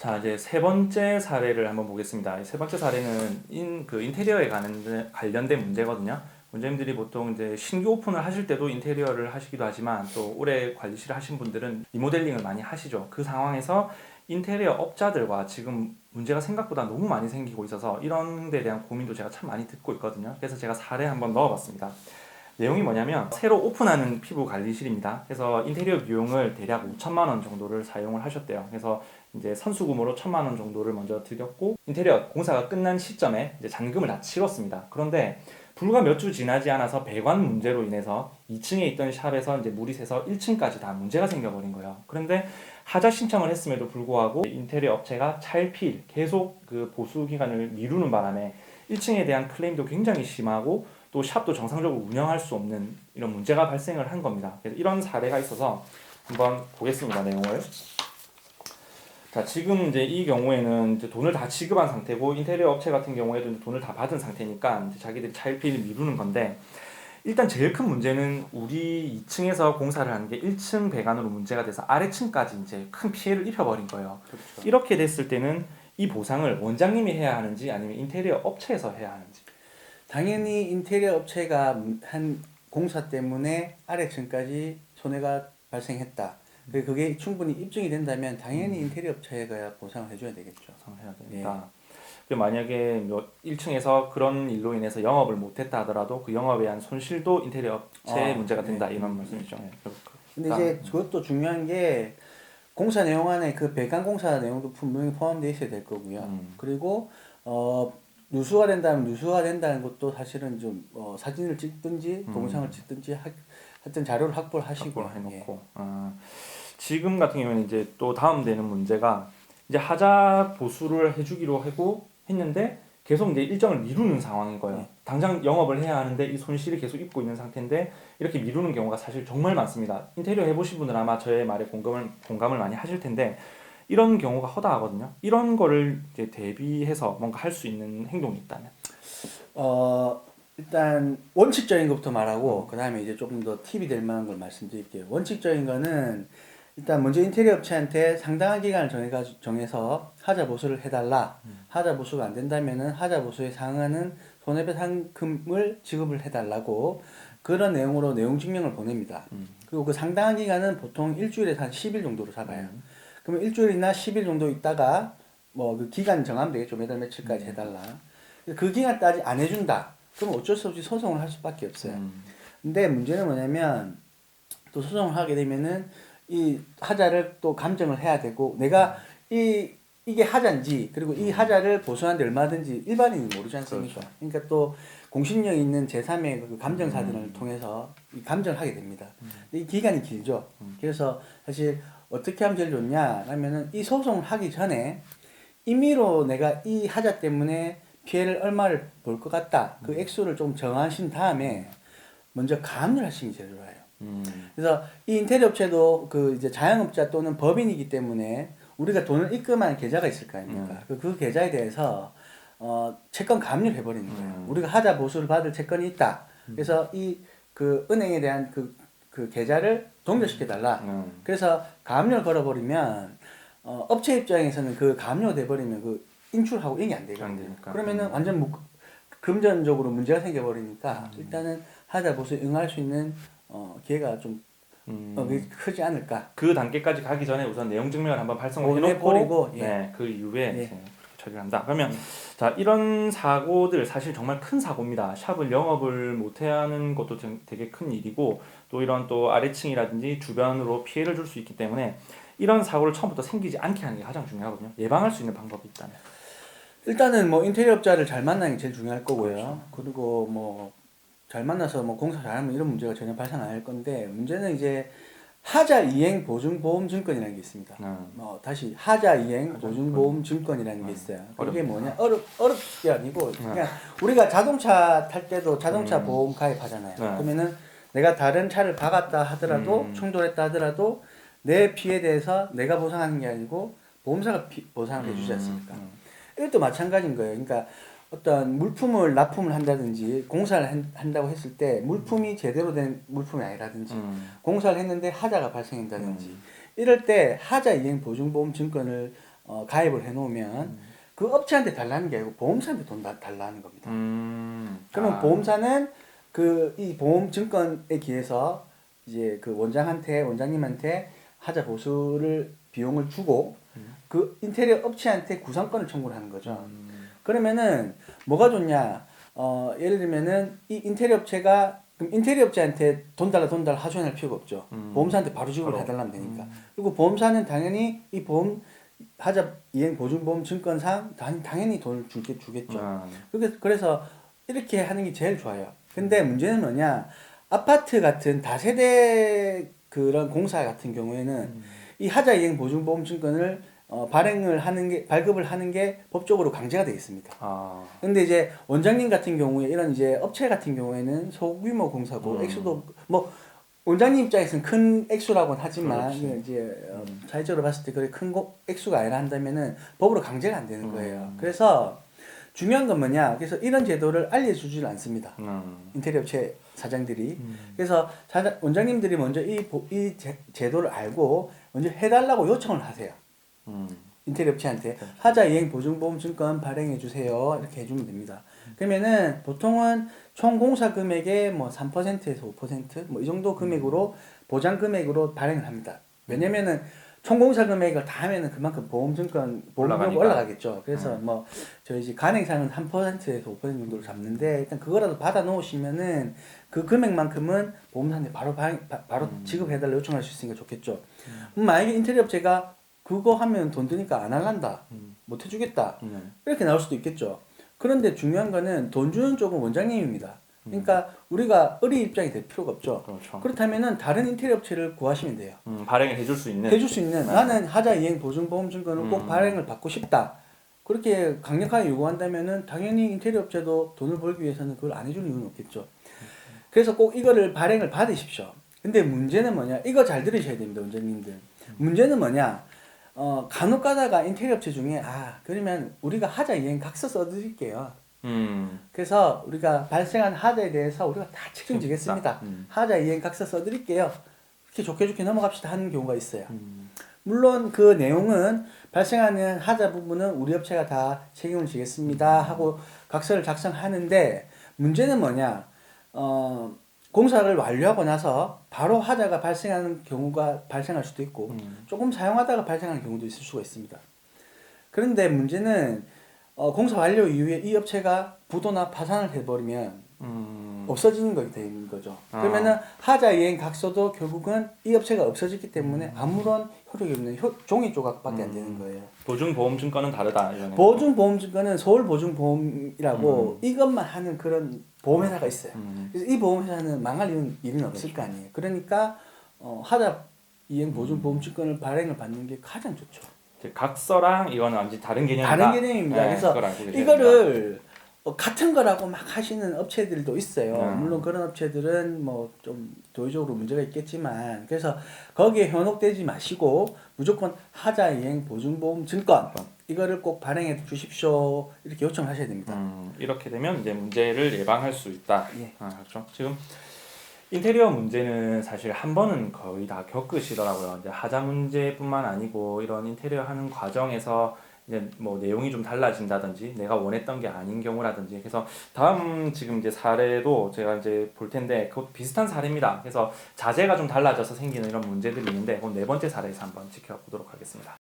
자, 이제 세 번째 사례를 한번 보겠습니다. 세 번째 사례는 인테리어에 관련된 문제거든요. 원장님들이 보통 이제 신규 오픈을 하실 때도 인테리어를 하시기도 하지만 또 오래 관리실을 하신 분들은 리모델링을 많이 하시죠. 그 상황에서 인테리어 업자들과 지금 문제가 생각보다 너무 많이 생기고 있어서 이런 데 대한 고민도 제가 참 많이 듣고 있거든요. 그래서 제가 사례 한번 넣어봤습니다. 내용이 뭐냐면 새로 오픈하는 피부 관리실입니다. 그래서 인테리어 비용을 대략 5천만 원 정도를 사용을 하셨대요. 그래서 이제 선수금으로 1천만 원 정도를 먼저 드렸고 인테리어 공사가 끝난 시점에 이제 잔금을 다 치렀습니다. 그런데 불과 몇 주 지나지 않아서 배관 문제로 인해서 2층에 있던 샵에서 이제 물이 새서 1층까지 다 문제가 생겨버린 거예요. 그런데 하자 신청을 했음에도 불구하고 인테리어 업체가 차일피일 계속 그 보수 기간을 미루는 바람에 1층에 대한 클레임도 굉장히 심하고 또 샵도 정상적으로 운영할 수 없는 이런 문제가 발생을 한 겁니다. 그래서 이런 사례가 있어서 한번 보겠습니다. 내용을. 자, 지금 이제 이 경우에는 이제 돈을 다 지급한 상태고 인테리어 업체 같은 경우에도 이제 돈을 다 받은 상태니까 이제 자기들이 차일피일 미루는 건데 일단 제일 큰 문제는 우리 2층에서 공사를 하는 게 1층 배관으로 문제가 돼서 아래층까지 이제 큰 피해를 입혀버린 거예요. 그렇죠. 이렇게 됐을 때는 이 보상을 원장님이 해야 하는지 아니면 인테리어 업체에서 해야 하는지. 당연히 인테리어 업체가 한 공사 때문에 아래층까지 손해가 발생했다. 그게 충분히 입증이 된다면 당연히 인테리어 업체가 보상을 해줘야 되겠죠. 해야 되니까. 만약에 뭐 1층에서 그런 일로 인해서 영업을 못했다 하더라도 그 영업에 대한 손실도 인테리어 업체의 문제가 된다 이런 말씀이죠. 네. 근데 이제 그것도 중요한 게 공사 내용 안에 그 배관 공사 내용도 분명히 포함되어 있어야 될 거고요. 그리고 누수가 된다면 누수가 된다는 것도 사실은 좀 사진을 찍든지 동영상을 찍든지 하여튼 자료를 확보를 하시고 확보를 해놓고. 지금 같은 경우에는 이제 또 다음 되는 문제가 이제 하자 보수를 해주기로 하고 했는데 계속 이제 일정을 미루는 상황인 거예요. 당장 영업을 해야 하는데 이 손실이 계속 입고 있는 상태인데 이렇게 미루는 경우가 사실 정말 많습니다. 인테리어 해보신 분들 아마 저의 말에 공감을 많이 하실 텐데 이런 경우가 허다하거든요. 이런 거를 이제 대비해서 뭔가 할 수 있는 행동이 있다면? 일단 원칙적인 것부터 말하고 그다음에 이제 조금 더 팁이 될 만한 걸 말씀드릴게요. 원칙적인 거는 일단 먼저 인테리어 업체한테 상당한 기간을 정해서 하자 보수를 해달라. 하자 보수가 안 된다면은 하자 보수에 상하는 손해배상금을 지급을 해달라고 그런 내용으로 내용 증명을 보냅니다. 그리고 그 상당한 기간은 보통 일주일에서 한 10일 정도로 잡아요. 그러면 일주일이나 10일 정도 있다가 뭐 그 기간 정하면 되겠죠. 몇 월 며칠까지 해달라. 그 기간까지 안 해준다. 그럼 어쩔 수 없이 소송을 할 수밖에 없어요. 근데 문제는 뭐냐면 또 소송을 하게 되면은 이 하자를 또 감정을 해야 되고 내가 이게 하자인지 그리고 이 하자를 보수하는데 얼마든지 일반인이 모르지 않습니까? 그렇죠. 그러니까 또 공신력 있는 제3의 그 감정사들을 통해서 이 감정을 하게 됩니다. 이 기간이 길죠. 그래서 사실 어떻게 하면 제일 좋냐 하면은 이 소송을 하기 전에 임의로 내가 이 하자 때문에 피해를 얼마를 볼 것 같다. 그 액수를 좀 정하신 다음에 먼저 가압류를 하시는 게 제일 좋아요. 그래서 이 인테리어 업체도 그 이제 자영업자 또는 법인이기 때문에 우리가 돈을 입금하는 계좌가 있을 거 아닙니까? 그 계좌에 대해서 채권 가압류를 해버리는 거예요. 우리가 하자 보수를 받을 채권이 있다. 그래서 이 그 은행에 대한 그 계좌를 동결시켜 달라. 그래서 가압류를 걸어버리면 업체 입장에서는 그 가압류가 돼버리면 그 인출하고 인이 안 되거든요. 그러면은 완전 금전적으로 문제가 생겨버리니까 일단은 하자 보수에 응할 수 있는 기회가 좀 크지 않을까. 그 단계까지 가기 전에 우선 내용 증명을 한번 발송을 해놓고 네, 그 이후에 그렇게 처리를 한다. 그러면 자 이런 사고들 사실 정말 큰 사고입니다. 샵을 영업을 못해야 하는 것도 되게 큰 일이고 또 이런 또 아래층이라든지 주변으로 피해를 줄 수 있기 때문에 이런 사고를 처음부터 생기지 않게 하는 게 가장 중요하거든요. 예방할 수 있는 방법이 있다면. 일단은 뭐 인테리어 업자를 잘 만나는 게 제일 중요할 거고요. 그렇죠. 그리고 뭐 잘 만나서 뭐 공사 잘하면 이런 문제가 전혀 발생 안 할 건데 문제는 이제 하자 이행 보증 보험 증권이라는 게 있습니다. 다시 하자 이행 보증 보험 증권이라는 게 있어요. 그게 뭐냐 어렵게 아니고 그냥 우리가 자동차 탈 때도 자동차 보험 가입하잖아요. 그러면은 내가 다른 차를 박았다 하더라도 충돌했다 하더라도 내 피해에 대해서 내가 보상하는 게 아니고 보험사가 보상을 해주지 않습니까? 이것도 마찬가지인 거예요. 그러니까 어떤 물품을 납품을 한다든지 공사를 한다고 했을 때 물품이 제대로 된 물품이 아니라든지 공사를 했는데 하자가 발생한다든지 이럴 때 하자 이행 보증보험 증권을 가입을 해놓으면 그 업체한테 달라는 게 아니고 보험사한테 돈 달라는 겁니다. 그러면 보험사는 이 보험 증권에 기해서 이제 그 원장님한테 하자 보수를 비용을 주고 그 인테리어 업체한테 구상권을 청구를 하는 거죠. 그러면은 뭐가 좋냐? 예를 들면은 이 인테리어 업체가 그럼 인테리어 업체한테 돈 달라 하소연할 필요가 없죠. 보험사한테 바로 지급을 해달라면 되니까. 그리고 보험사는 당연히 이 보험 하자 이행 보증보험 증권상 당연히 돈을 주겠죠. 그래서 이렇게 하는 게 제일 좋아요. 근데 문제는 뭐냐? 아파트 같은 다세대 그런 공사 같은 경우에는 이 하자 이행 보증보험 증권을 발급을 하는 게 법적으로 강제가 되어 있습니다. 근데 이제 원장님 같은 경우에 이런 이제 업체 같은 경우에는 소규모 공사고 액수도 뭐 원장님 입장에서는 큰 액수라고는 하지만 이제 사회적으로 봤을 때 그게 큰 액수가 아니라 한다면은 법으로 강제가 안 되는 거예요. 그래서 중요한 건 뭐냐? 그래서 이런 제도를 알려주질 않습니다. 인테리어 업체 사장들이. 그래서 원장님들이 먼저 이 제도를 알고 먼저 해달라고 요청을 하세요. 인테리어 업체한테 하자 이행 보증보험 증권 발행해 주세요. 이렇게 해주면 됩니다. 그러면은 보통은 총 공사 금액의 뭐 3%에서 5%뭐 이 정도 금액으로 보장 금액으로 발행을 합니다. 왜냐면은 총 공사 금액을 다 하면은 그만큼 보험료가 올라가겠죠. 그래서 뭐 저희 이제 간행상은 3%에서 5% 정도를 잡는데 일단 그거라도 받아 놓으시면은 그 금액만큼은 보험사한테 바로 지급해달라 요청할 수 있으니까 좋겠죠. 만약에 인테리어 업체가 그거 하면 돈 드니까 안 할란다, 못 해주겠다 이렇게 나올 수도 있겠죠. 그런데 중요한 거는 돈 주는 쪽은 원장님입니다. 그러니까 우리가 의리 입장이 될 필요가 없죠. 그렇죠. 그렇다면은 다른 인테리어 업체를 구하시면 돼요. 발행을 해줄 수 있는. 나는 하자 이행 보증보험 증권을 꼭 발행을 받고 싶다. 그렇게 강력하게 요구한다면은 당연히 인테리어 업체도 돈을 벌기 위해서는 그걸 안 해주는 이유는 없겠죠. 그래서 꼭 이거를 발행을 받으십시오. 근데 문제는 뭐냐? 이거 잘 들으셔야 됩니다, 원장님들. 문제는 뭐냐? 간혹 가다가 인테리어 업체 중에 그러면 우리가 하자 이행 각서 써드릴게요. 그래서 우리가 발생한 하자에 대해서 우리가 다 책임지겠습니다. 하자 이행 각서 써드릴게요. 이렇게 좋게 넘어갑시다 하는 경우가 있어요. 물론 그 내용은 발생하는 하자 부분은 우리 업체가 다 책임을 지겠습니다 하고 각서를 작성하는데 문제는 뭐냐? 공사를 완료하고 나서 바로 하자가 발생하는 경우가 발생할 수도 있고 조금 사용하다가 발생하는 경우도 있을 수가 있습니다. 그런데 문제는 공사 완료 이후에 이 업체가 부도나 파산을 해버리면 없어지는 것이 되는 거죠. 그러면은 하자 이행 각서도 결국은 이 업체가 없어졌기 때문에 아무런 효력이 없는 종이 조각밖에 안 되는 거예요. 보증보험증권은 다르다. 보증보험증권은 서울보증보험이라고 이것만 하는 그런 보험회사가 있어요. 그래서 이 보험회사는 망할 일은 없을 거 아니에요. 그러니까 하자 이행 보증보험증권을 발행을 받는 게 가장 좋죠. 각서랑 이거는 완전 다른 개념이다. 다른 개념입니다. 그래서 이거를 같은 거라고 막 하시는 업체들도 있어요. 물론 그런 업체들은 뭐 좀 도의적으로 문제가 있겠지만 그래서 거기에 현혹되지 마시고 무조건 하자 이행 보증보험 증권 이거를 꼭 발행해 주십시오 이렇게 요청을 하셔야 됩니다. 이렇게 되면 이제 문제를 예방할 수 있다. 예. 그렇죠. 지금 인테리어 문제는 사실 한 번은 거의 다 겪으시더라고요. 이제 하자 문제뿐만 아니고 이런 인테리어 하는 과정에서 이제 뭐 내용이 좀 달라진다든지 내가 원했던 게 아닌 경우라든지 그래서 다음 지금 이제 사례도 제가 이제 볼 텐데 그것도 비슷한 사례입니다. 그래서 자재가 좀 달라져서 생기는 이런 문제들이 있는데 그럼 네 번째 사례에서 한번 지켜보도록 하겠습니다.